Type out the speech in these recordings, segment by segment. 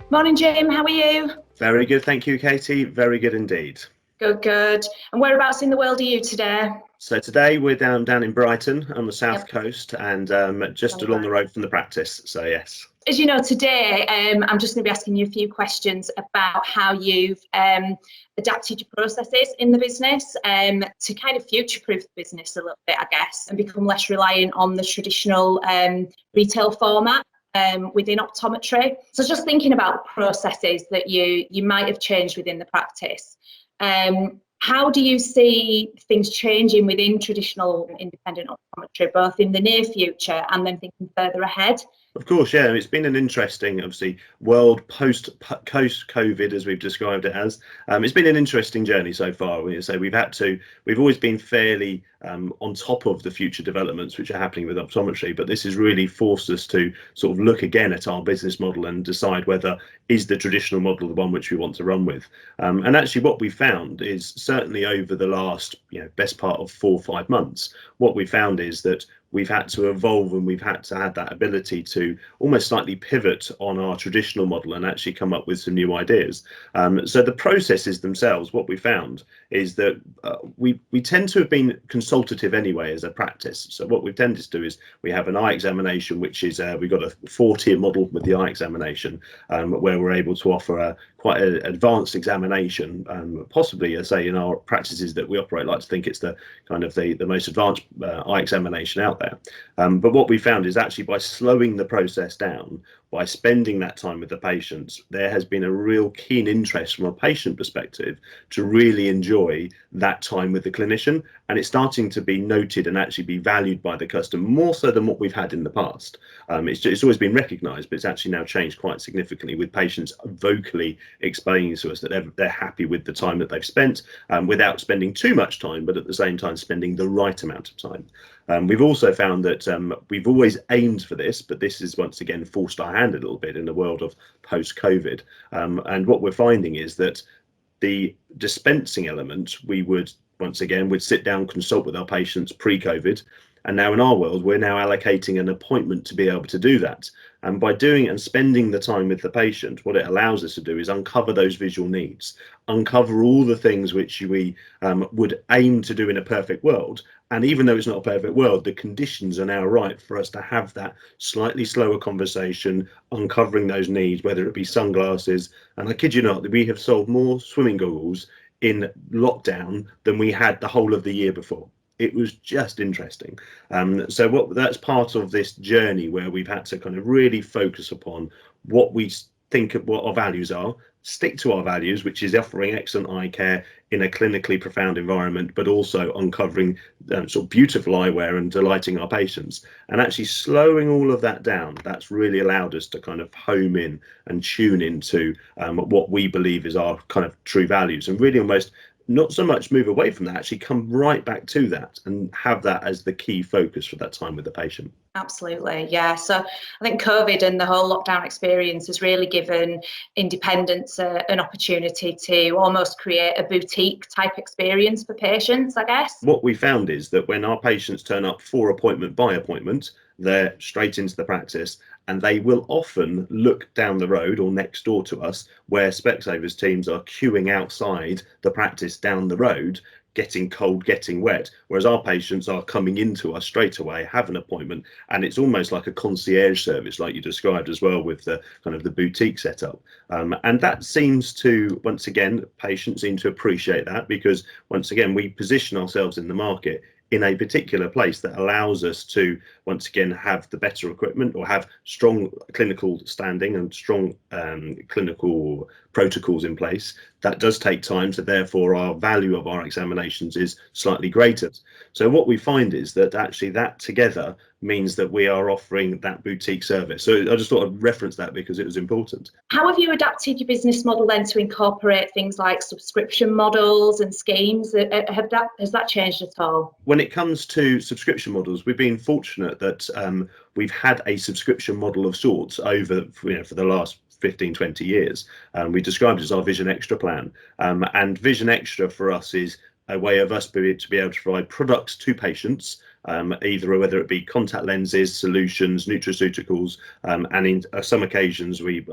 Morning, Jim. How are you? Very good, thank you, Katie. Very good indeed. Good, good. And whereabouts in the world are you today? So today we're down in Brighton on the south Yep. coast and just Sunny along the Brighton. road from the practice. So yes. As you know, today I'm just going to be asking you a few questions about how you've adapted your processes in the business to kind of future-proof the business a little bit, I guess, and become less reliant on the traditional retail format. Within optometry. So just thinking about the processes that you might have changed within the practice. How do you see things changing within traditional independent optometry, both in the near future and then thinking further ahead? Of course, yeah. It's been an interesting, obviously, world post-COVID, as we've described it as. It's been an interesting journey so far. We've always been fairly on top of the future developments which are happening with optometry, but this has really forced us to sort of look again at our business model and decide whether is the traditional model the one which we want to run with. And actually, what we found is certainly over the last, best part of 4 or 5 months, what we found is that we've had to evolve and we've had to have that ability to almost slightly pivot on our traditional model and actually come up with some new ideas. So the processes themselves, what we found is that we tend to have been consultative anyway as a practice. So what we've tended to do is we have an eye examination, which is we've got a 4-tier model with the eye examination, where we're able to offer quite an advanced examination, possibly, say, in our practices that we operate, like to think it's the kind of the most advanced eye examination out there. But what we found is actually by slowing the process down, by spending that time with the patients, there has been a real keen interest from a patient perspective to really enjoy that time with the clinician, and it's starting to be noted and actually be valued by the customer more so than what we've had in the past. It's always been recognised, but it's actually now changed quite significantly with patients vocally explaining to us that they're happy with the time that they've spent, without spending too much time, but at the same time spending the right amount of time. We've also found that we've always aimed for this, but this has once again forced our hand a little bit in the world of post-COVID. And what we're finding is that the dispensing element, we would sit down, consult with our patients pre-COVID. And now in our world, we're now allocating an appointment to be able to do that. And by doing and spending the time with the patient, what it allows us to do is uncover those visual needs, uncover all the things which we would aim to do in a perfect world. And even though it's not a perfect world, the conditions are now right for us to have that slightly slower conversation, uncovering those needs, whether it be sunglasses. And I kid you not, we have sold more swimming goggles in lockdown than we had the whole of the year before. It was just interesting. So that's part of this journey where we've had to kind of really focus upon what we think of what our values are, stick to our values, which is offering excellent eye care in a clinically profound environment, but also uncovering sort of beautiful eyewear and delighting our patients. And actually slowing all of that down, that's really allowed us to kind of home in and tune into what we believe is our kind of true values, and really almost not so much move away from that, actually come right back to that and have that as the key focus for that time with the patient. Absolutely, yeah. So I think COVID and the whole lockdown experience has really given independents an opportunity to almost create a boutique type experience for patients, I guess. What we found is that when our patients turn up for appointment by appointment, they're straight into the practice, and they will often look down the road or next door to us where Specsavers teams are queuing outside the practice down the road, getting cold, getting wet, whereas our patients are coming into us straight away, have an appointment, and it's almost like a concierge service, like you described as well, with the kind of the boutique setup. And that seems to, once again, patients seem to appreciate that, because once again, we position ourselves in the market in a particular place that allows us to once again have the better equipment or have strong clinical standing and strong clinical protocols in place. That does take time, so therefore our value of our examinations is slightly greater. So what we find is that actually that together means that we are offering that boutique service. So I just thought I'd reference that because it was important. How have you adapted your business model then to incorporate things like subscription models and schemes? Has that changed at all? When it comes to subscription models, we've been fortunate that we've had a subscription model of sorts over for the last 15-20 years. We described it as our Vision Extra plan, and Vision Extra for us is a way of us to be able to provide products to patients either whether it be contact lenses, solutions, nutraceuticals, and in some occasions we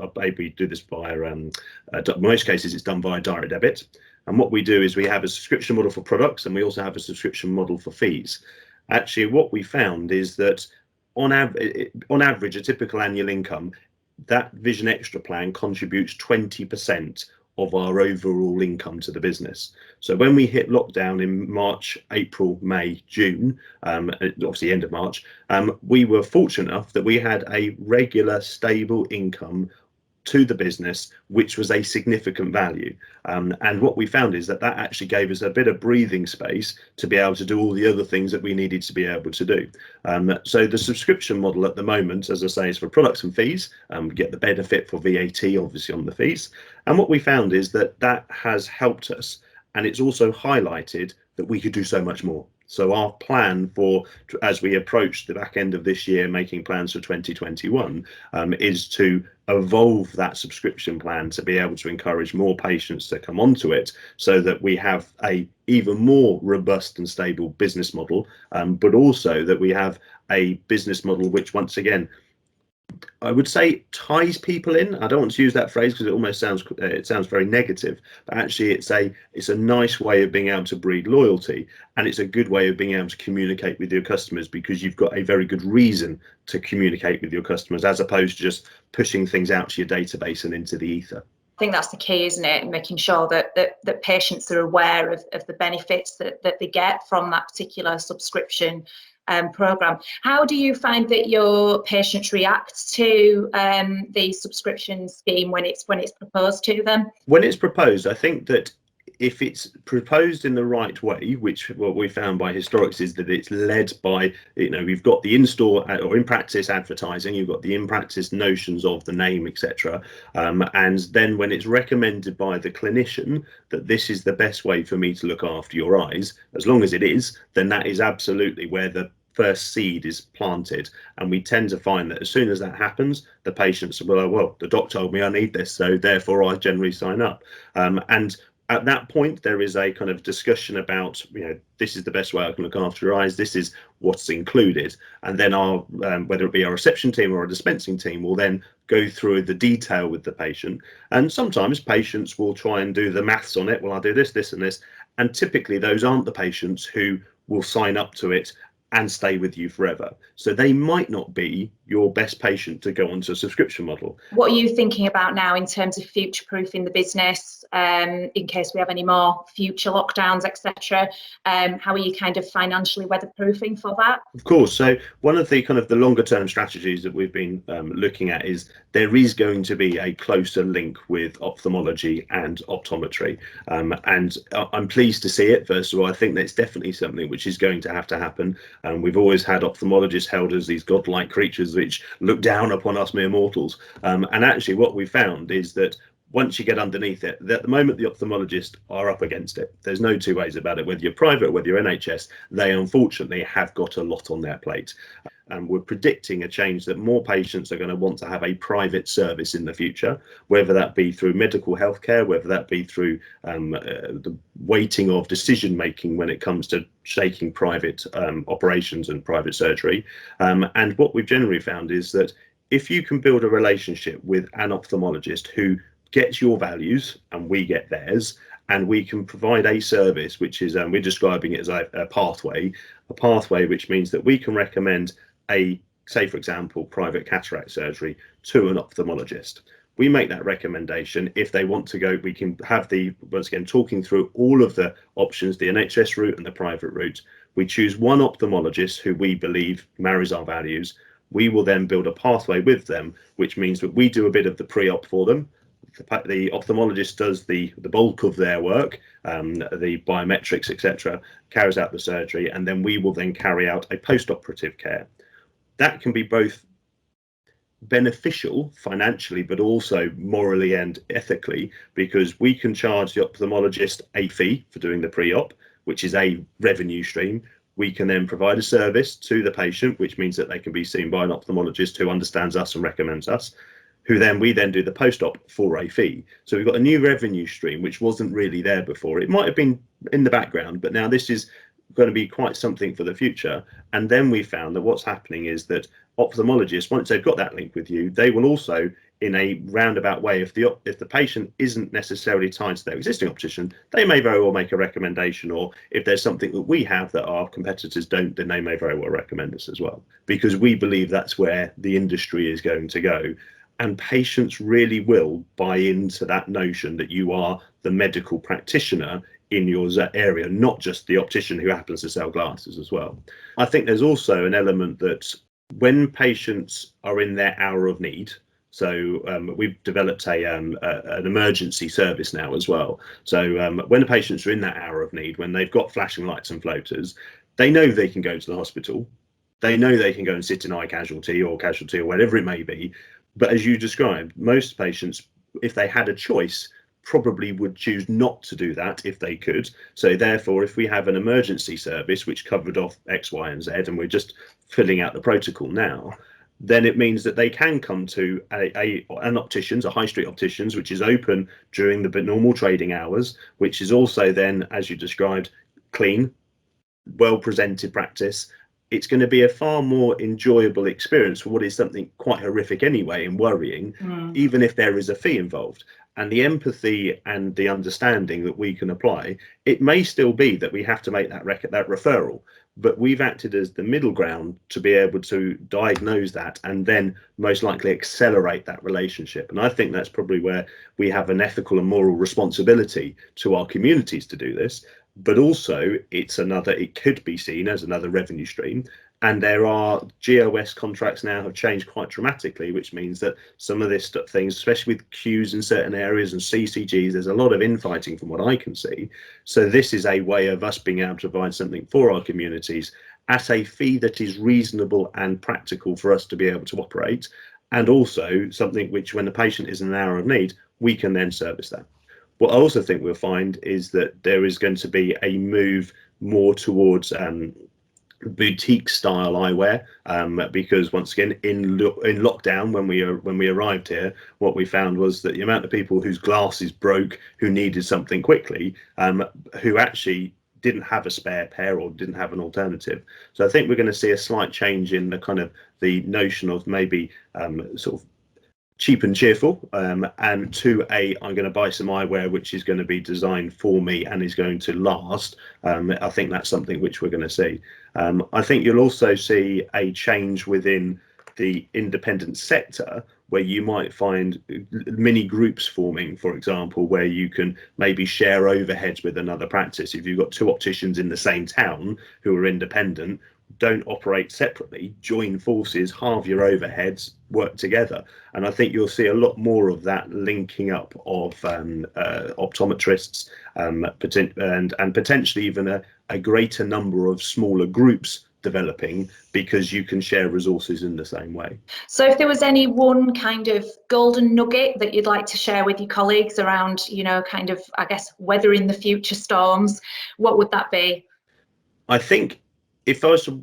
do this via, most cases it's done via direct debit. And what we do is we have a subscription model for products, and we also have a subscription model for fees. Actually, what we found is that on average, a typical annual income, that Vision Extra plan contributes 20% of our overall income to the business. So when we hit lockdown in March, April, May, June, obviously end of March, we were fortunate enough that we had a regular, stable income to the business, which was a significant value. And what we found is that actually gave us a bit of breathing space to be able to do all the other things that we needed to be able to do. So the subscription model at the moment, as I say, is for products and fees. We get the benefit for VAT, obviously, on the fees. And what we found is that has helped us, and it's also highlighted that we could do so much more. So our plan for, as we approach the back end of this year, making plans for 2021, is to evolve that subscription plan to be able to encourage more patients to come onto it, so that we have a even more robust and stable business model, but also that we have a business model which, once again, I would say ties people in. I don't want to use that phrase because it almost sounds very negative, but actually it's a nice way of being able to breed loyalty, and it's a good way of being able to communicate with your customers, because you've got a very good reason to communicate with your customers, as opposed to just pushing things out to your database and into the ether. I think that's the key, isn't it? Making sure that patients are aware of the benefits that they get from that particular subscription program. How do you find that your patients react to the subscription scheme when it's proposed to them? When it's proposed, I think that if it's proposed in the right way, which what we found by historics is that it's led by, we've got the in-store or in-practice advertising, you've got the in-practice notions of the name, etc. And then when it's recommended by the clinician that this is the best way for me to look after your eyes, as long as it is, then that is absolutely where the first seed is planted. And we tend to find that as soon as that happens, the patients will, well, the doc told me I need this, so therefore I generally sign up. And at that point, there is a kind of discussion about, this is the best way I can look after your eyes, this is what's included. And then our, whether it be our reception team or our dispensing team, will then go through the detail with the patient. And sometimes patients will try and do the maths on it. Well, I'll do this, this and this. And typically those aren't the patients who will sign up to it and stay with you forever. So they might not be your best patient to go onto a subscription model. What are you thinking about now in terms of future-proofing the business, in case we have any more future lockdowns, etc.? How are you kind of financially weatherproofing for that? Of course. So one of the kind of the longer term strategies that we've been looking at is there is going to be a closer link with ophthalmology and optometry. And I'm pleased to see it. First of all, I think that's definitely something which is going to happen. We've always had ophthalmologists held as these godlike creatures which look down upon us mere mortals. And actually what we found is that once you get underneath it, at the moment the ophthalmologists are up against it. There's no two ways about it. Whether you're private, whether you're NHS, they unfortunately have got a lot on their plate. And we're predicting a change that more patients are going to want to have a private service in the future, whether that be through medical healthcare, whether that be through the weighting of decision making when it comes to taking private operations and private surgery. And what we've generally found is that if you can build a relationship with an ophthalmologist who gets your values and we get theirs, and we can provide a service which is, we're describing it as a pathway which means that we can recommend say for example, private cataract surgery to an ophthalmologist. We make that recommendation. If they want to go, we can have once again, talking through all of the options, the NHS route and the private route. We choose one ophthalmologist who we believe marries our values. We will then build a pathway with them, which means that we do a bit of the pre-op for them. The ophthalmologist does the bulk of their work, the biometrics, etc., carries out the surgery, and then we will then carry out a post-operative care. That can be both beneficial financially, but also morally and ethically, because we can charge the ophthalmologist a fee for doing the pre-op, which is a revenue stream. We can then provide a service to the patient, which means that they can be seen by an ophthalmologist who understands us and recommends us, we then do the post-op for a fee. So we've got a new revenue stream which wasn't really there before. It might have been in the background, but now this is going to be quite something for the future. And then we found that what's happening is that ophthalmologists, once they've got that link with you, they will also, in a roundabout way, if the patient isn't necessarily tied to their existing optician, they may very well make a recommendation, or if there's something that we have that our competitors don't, then they may very well recommend us as well, because we believe that's where the industry is going to go. And patients really will buy into that notion that you are the medical practitioner in your area, not just the optician who happens to sell glasses as well. I think there's also an element that when patients are in their hour of need, so we've developed an emergency service now as well. So when the patients are in that hour of need, when they've got flashing lights and floaters, they know they can go to the hospital. They know they can go and sit in eye casualty or whatever it may be. But as you described, most patients, if they had a choice, probably would choose not to do that if they could. So therefore, if we have an emergency service which covered off X, Y, and Z, and we're just filling out the protocol now, then it means that they can come to an optician's, a high street optician's, which is open during the normal trading hours, which is also then, as you described, clean, well presented practice. It's going to be a far more enjoyable experience for what is something quite horrific anyway and worrying, even if there is a fee involved. And the empathy and the understanding that we can apply, it may still be that we have to make that referral, but we've acted as the middle ground to be able to diagnose that and then most likely accelerate that relationship. And I think that's probably where we have an ethical and moral responsibility to our communities to do this. But also it could be seen as another revenue stream. And there are GOS contracts now have changed quite dramatically, which means that some of this things, especially with queues in certain areas and CCGs, there's a lot of infighting from what I can see. So this is a way of us being able to provide something for our communities at a fee that is reasonable and practical for us to be able to operate. And also something which, when the patient is in an hour of need, we can then service that. What I also think we'll find is that there is going to be a move more towards boutique style eyewear, because once again in lockdown, when we arrived here, what we found was that the amount of people whose glasses broke, who needed something quickly, who actually didn't have a spare pair or didn't have an alternative. So I think we're going to see a slight change in the kind of the notion of maybe sort of cheap and cheerful, and to I'm going to buy some eyewear which is going to be designed for me and is going to last. I think that's something which we're going to see. I think you'll also see a change within the independent sector, where you might find mini groups forming, for example, where you can maybe share overheads with another practice. If you've got two opticians in the same town who are independent, don't operate separately, join forces, halve your overheads, work together. And I think you'll see a lot more of that linking up of optometrists, and potentially even a greater number of smaller groups developing, because you can share resources in the same way. So if there was any one kind of golden nugget that you'd like to share with your colleagues around, kind of, I guess, weathering the future storms, what would that be? I think if I was to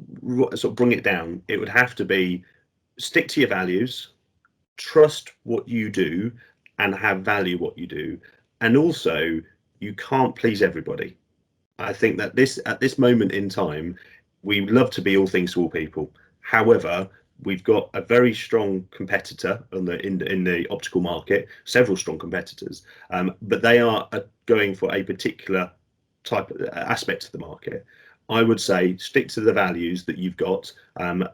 sort of bring it down, it would have to be stick to your values, trust what you do, and have value what you do. And also, you can't please everybody. I think that at this moment in time, we love to be all things to all people. However, we've got a very strong competitor in the optical market, several strong competitors, but they are going for a particular type of aspect of the market. I would say stick to the values that you've got.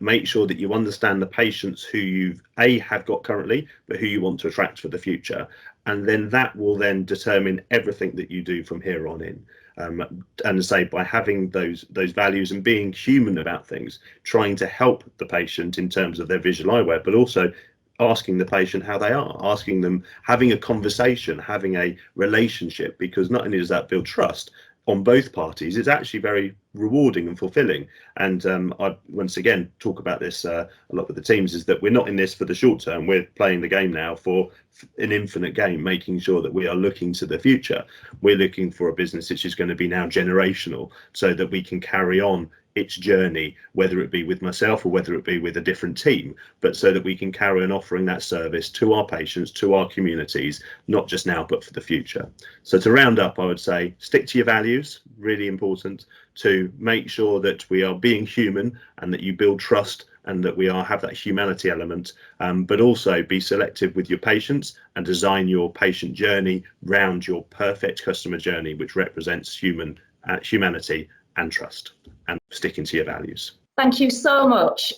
Make sure that you understand the patients who you've have got currently, but who you want to attract for the future, and then that will then determine everything that you do from here on in. And say, by having those values and being human about things, trying to help the patient in terms of their visual eyewear, but also asking the patient how they are, asking them, having a conversation, having a relationship, because not only does that build trust on both parties, it's actually very rewarding and fulfilling. And I once again talk about this a lot with the teams, is that we're not in this for the short term. We're playing the game now for an infinite game, making sure that we are looking to the future. We're looking for a business which is going to be now generational, so that we can carry on its journey, whether it be with myself or whether it be with a different team, but so that we can carry on offering that service to our patients, to our communities, not just now, but for the future. So to round up, I would say stick to your values, really important, to make sure that we are being human and that you build trust and that we have that humanity element, but also be selective with your patients and design your patient journey round your perfect customer journey, which represents humanity and trust, and sticking to your values. Thank you so much,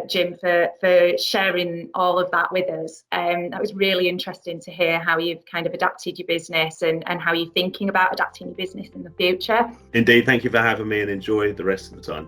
Jim, for sharing all of that with us. That was really interesting to hear how you've kind of adapted your business and how you're thinking about adapting your business in the future. Indeed, thank you for having me, and enjoy the rest of the time.